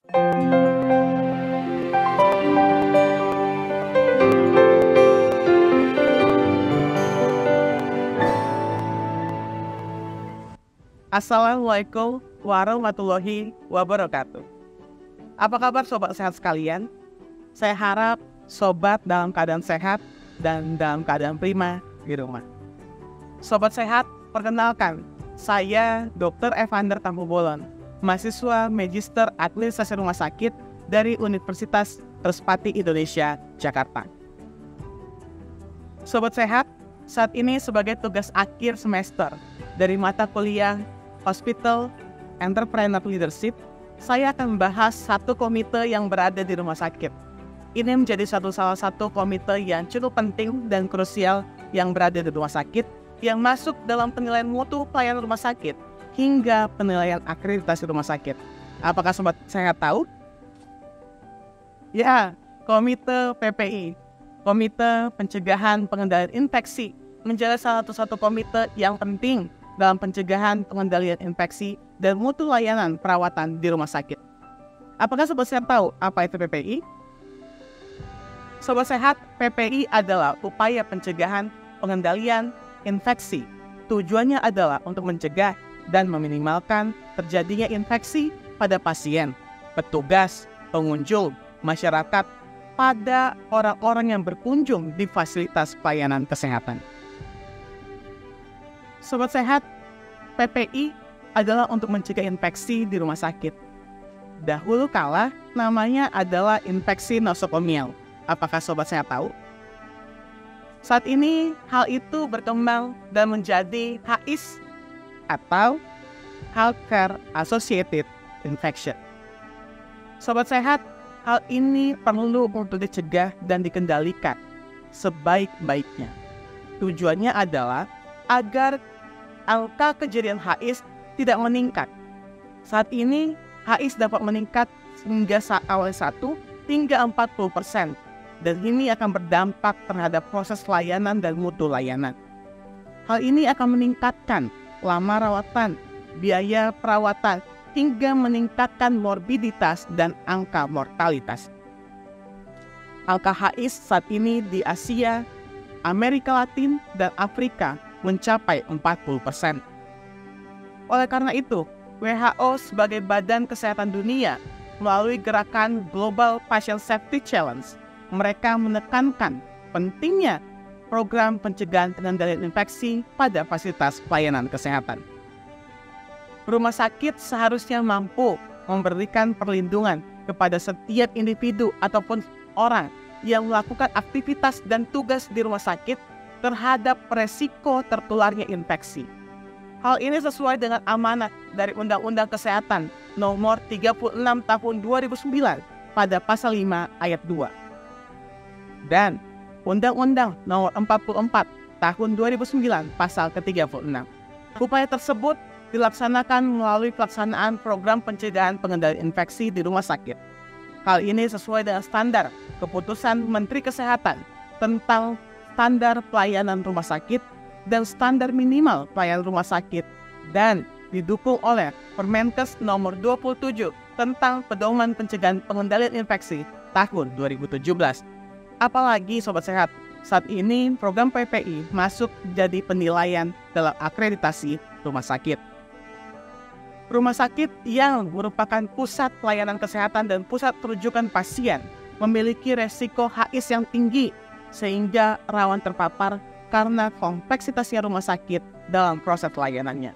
Assalamualaikum warahmatullahi wabarakatuh. Apa kabar sobat sehat sekalian? Saya harap sobat dalam keadaan sehat dan dalam keadaan prima di rumah. Sobat sehat, perkenalkan, saya Dr. Evander Tampubolon, mahasiswa Magister Administrasi Rumah Sakit dari Universitas Trisakti Indonesia, Jakarta. Sobat sehat, saat ini sebagai tugas akhir semester dari mata kuliah Hospital Entrepreneur Leadership, saya akan membahas satu komite yang berada di rumah sakit. Ini menjadi salah satu komite yang cukup penting dan krusial yang berada di rumah sakit, yang masuk dalam penilaian mutu pelayanan rumah sakit hingga penilaian akreditasi rumah sakit. Apakah sobat sehat tahu? Ya, komite PPI, Komite Pencegahan Pengendalian Infeksi, menjadi salah satu komite yang penting dalam pencegahan pengendalian infeksi dan mutu layanan perawatan di rumah sakit. Apakah sobat sehat tahu apa itu PPI? Sobat sehat, PPI adalah upaya pencegahan pengendalian infeksi. Tujuannya adalah untuk mencegah dan meminimalkan terjadinya infeksi pada pasien, petugas, pengunjung, masyarakat, pada orang-orang yang berkunjung di fasilitas pelayanan kesehatan. Sobat sehat, PPI adalah untuk mencegah infeksi di rumah sakit. Dahulu kala namanya adalah infeksi nosokomial. Apakah sobat sehat tahu? Saat ini hal itu berkembang dan menjadi HIS atau Healthcare Associated Infection. Sobat sehat, hal ini perlu untuk dicegah dan dikendalikan sebaik-baiknya. Tujuannya adalah agar angka kejadian HIS tidak meningkat. Saat ini HIS dapat meningkat hingga awal 1 hingga 40%, dan ini akan berdampak terhadap proses layanan dan mutu layanan. Hal ini akan meningkatkan lama rawatan, biaya perawatan, hingga meningkatkan morbiditas dan angka mortalitas. Angka HIS saat ini di Asia, Amerika Latin, dan Afrika mencapai 40%. Oleh karena itu, WHO sebagai Badan Kesehatan Dunia melalui gerakan Global Patient Safety Challenge, mereka menekankan pentingnya program pencegahan pengendalian infeksi pada fasilitas pelayanan kesehatan. Rumah sakit seharusnya mampu memberikan perlindungan kepada setiap individu ataupun orang yang melakukan aktivitas dan tugas di rumah sakit terhadap resiko tertularnya infeksi. Hal ini sesuai dengan amanat dari Undang-Undang Kesehatan Nomor 36 Tahun 2009 pada Pasal 5 Ayat 2 dan Undang-Undang Nomor 44 Tahun 2009 Pasal ke-36. Upaya tersebut dilaksanakan melalui pelaksanaan program pencegahan pengendalian infeksi di rumah sakit. Hal ini sesuai dengan standar keputusan Menteri Kesehatan tentang standar pelayanan rumah sakit dan standar minimal pelayanan rumah sakit, dan didukung oleh Permenkes nomor 27 tentang Pedoman Pencegahan Pengendalian Infeksi tahun 2017. Apalagi sobat sehat, saat ini program PPI masuk jadi penilaian dalam akreditasi rumah sakit. Rumah sakit yang merupakan pusat pelayanan kesehatan dan pusat rujukan pasien memiliki resiko HIS yang tinggi sehingga rawan terpapar karena kompleksitasnya rumah sakit dalam proses pelayanannya.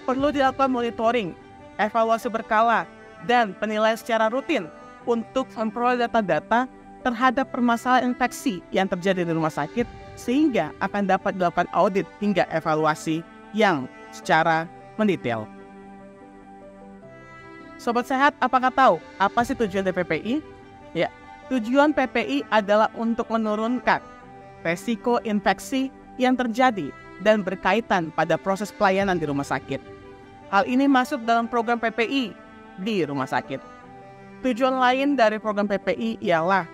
Perlu dilakukan monitoring, evaluasi berkala, dan penilaian secara rutin untuk memperoleh data-data terhadap permasalahan infeksi yang terjadi di rumah sakit, sehingga akan dapat dilakukan audit hingga evaluasi yang secara mendetail. Sobat sehat, apakah tahu apa sih tujuan dari PPI? Ya, tujuan PPI adalah untuk menurunkan resiko infeksi yang terjadi dan berkaitan pada proses pelayanan di rumah sakit. Hal ini masuk dalam program PPI di rumah sakit. Tujuan lain dari program PPI ialah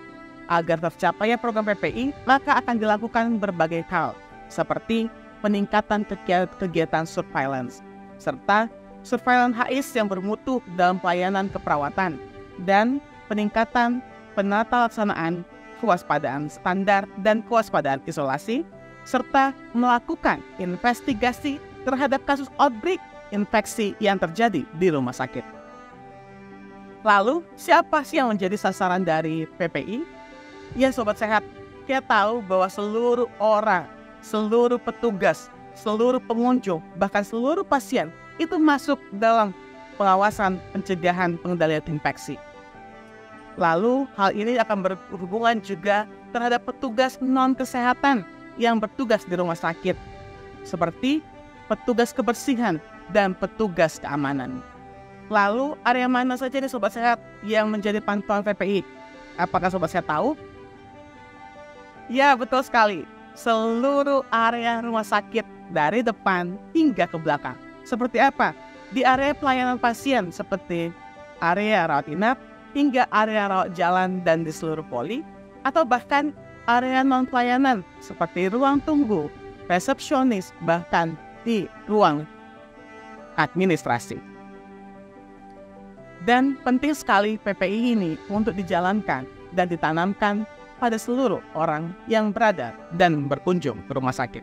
agar tercapainya program PPI, maka akan dilakukan berbagai hal, seperti peningkatan kegiatan surveillance, serta surveillance HIS yang bermutu dalam pelayanan keperawatan, dan peningkatan penata laksanaan kewaspadaan standar dan kewaspadaan isolasi, serta melakukan investigasi terhadap kasus outbreak infeksi yang terjadi di rumah sakit. Lalu, siapa sih yang menjadi sasaran dari PPI? Ya Sobat Sehat, kita tahu bahwa seluruh orang, seluruh petugas, seluruh pengunjung, bahkan seluruh pasien itu masuk dalam pengawasan pencegahan pengendalian infeksi. Lalu hal ini akan berhubungan juga terhadap petugas non-kesehatan yang bertugas di rumah sakit, seperti petugas kebersihan dan petugas keamanan. Lalu area mana saja nih Sobat Sehat yang menjadi pantauan PPI? Apakah Sobat Sehat tahu? Ya betul sekali, seluruh area rumah sakit dari depan hingga ke belakang. Seperti apa? Di area pelayanan pasien seperti area rawat inap, hingga area rawat jalan dan di seluruh poli, atau bahkan area non-pelayanan seperti ruang tunggu, resepsionis, bahkan di ruang administrasi. Dan penting sekali PPI ini untuk dijalankan dan ditanamkan pada seluruh orang yang berada dan berkunjung ke rumah sakit.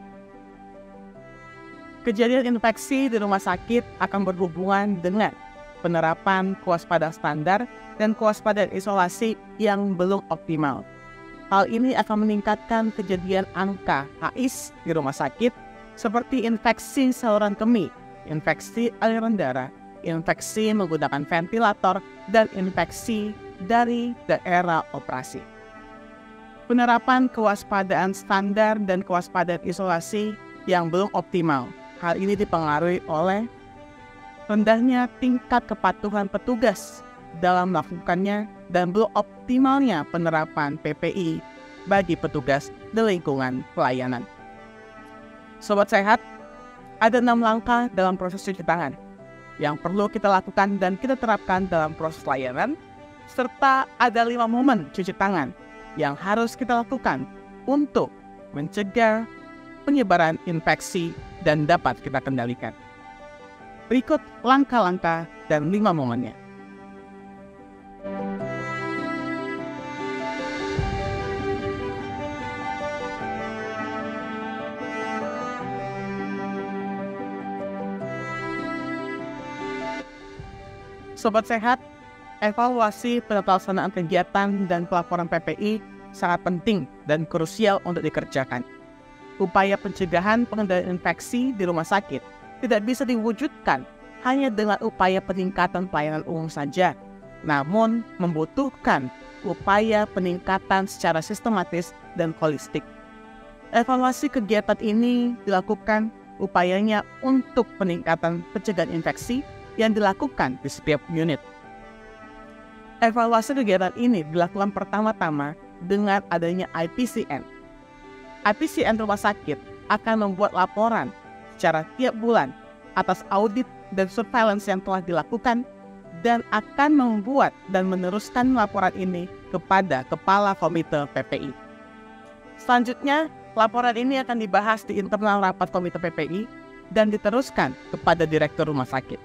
Kejadian infeksi di rumah sakit akan berhubungan dengan penerapan kewaspadaan standar dan kewaspadaan isolasi yang belum optimal. Hal ini akan meningkatkan kejadian angka HIS di rumah sakit seperti infeksi saluran kemih, infeksi aliran darah, infeksi menggunakan ventilator, dan infeksi dari daerah operasi. Penerapan kewaspadaan standar dan kewaspadaan isolasi yang belum optimal. Hal ini dipengaruhi oleh rendahnya tingkat kepatuhan petugas dalam melakukannya dan belum optimalnya penerapan PPI bagi petugas di lingkungan pelayanan. Sobat Sehat, ada 6 langkah dalam proses cuci tangan yang perlu kita lakukan dan kita terapkan dalam proses layanan, serta ada 5 momen cuci tangan yang harus kita lakukan untuk mencegah penyebaran infeksi dan dapat kita kendalikan. Berikut langkah-langkah dan 5 momennya. Sobat Sehat, evaluasi pelaksanaan kegiatan dan pelaporan PPI sangat penting dan krusial untuk dikerjakan. Upaya pencegahan pengendalian infeksi di rumah sakit tidak bisa diwujudkan hanya dengan upaya peningkatan pelayanan umum saja, namun membutuhkan upaya peningkatan secara sistematis dan holistik. Evaluasi kegiatan ini dilakukan upayanya untuk peningkatan pencegahan infeksi yang dilakukan di setiap unit. Evaluasi kegiatan ini dilakukan pertama-tama dengan adanya IPCN. IPCN rumah sakit akan membuat laporan secara tiap bulan atas audit dan surveillance yang telah dilakukan dan akan membuat dan meneruskan laporan ini kepada Kepala Komite PPI. Selanjutnya, laporan ini akan dibahas di internal rapat Komite PPI dan diteruskan kepada Direktur Rumah Sakit.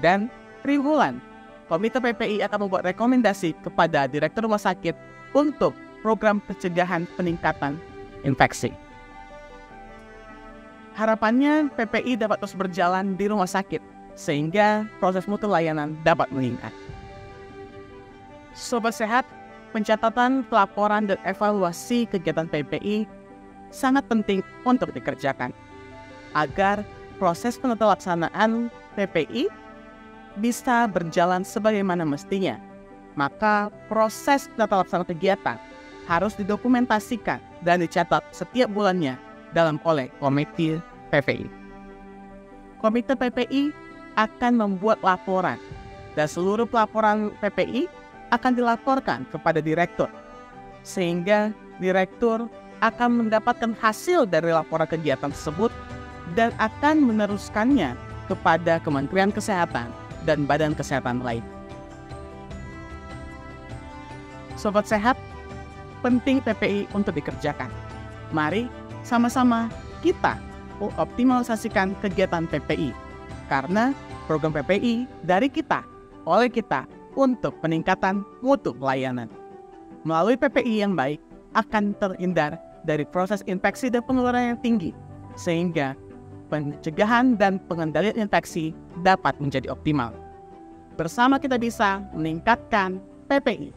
Dan triwulan, Komite PPI akan membuat rekomendasi kepada Direktur Rumah Sakit untuk program pencegahan peningkatan infeksi. Harapannya PPI dapat terus berjalan di rumah sakit sehingga proses mutu layanan dapat meningkat. Sobat Sehat, pencatatan, pelaporan, dan evaluasi kegiatan PPI sangat penting untuk dikerjakan agar proses penata-laksanaan PPI bisa berjalan sebagaimana mestinya. Maka proses tata laksana kegiatan harus didokumentasikan dan dicatat setiap bulannya oleh Komite PPI. Komite PPI akan membuat laporan dan seluruh pelaporan PPI akan dilaporkan kepada direktur, sehingga direktur akan mendapatkan hasil dari laporan kegiatan tersebut dan akan meneruskannya kepada Kementerian Kesehatan dan badan kesehatan lain. Sobat Sehat, penting PPI untuk dikerjakan. Mari sama-sama kita optimalisasikan kegiatan PPI, karena program PPI dari kita, oleh kita, untuk peningkatan mutu pelayanan. Melalui PPI yang baik, akan terhindar dari proses infeksi dan penularan yang tinggi, sehingga pencegahan dan pengendalian infeksi dapat menjadi optimal. Bersama kita bisa meningkatkan PPI.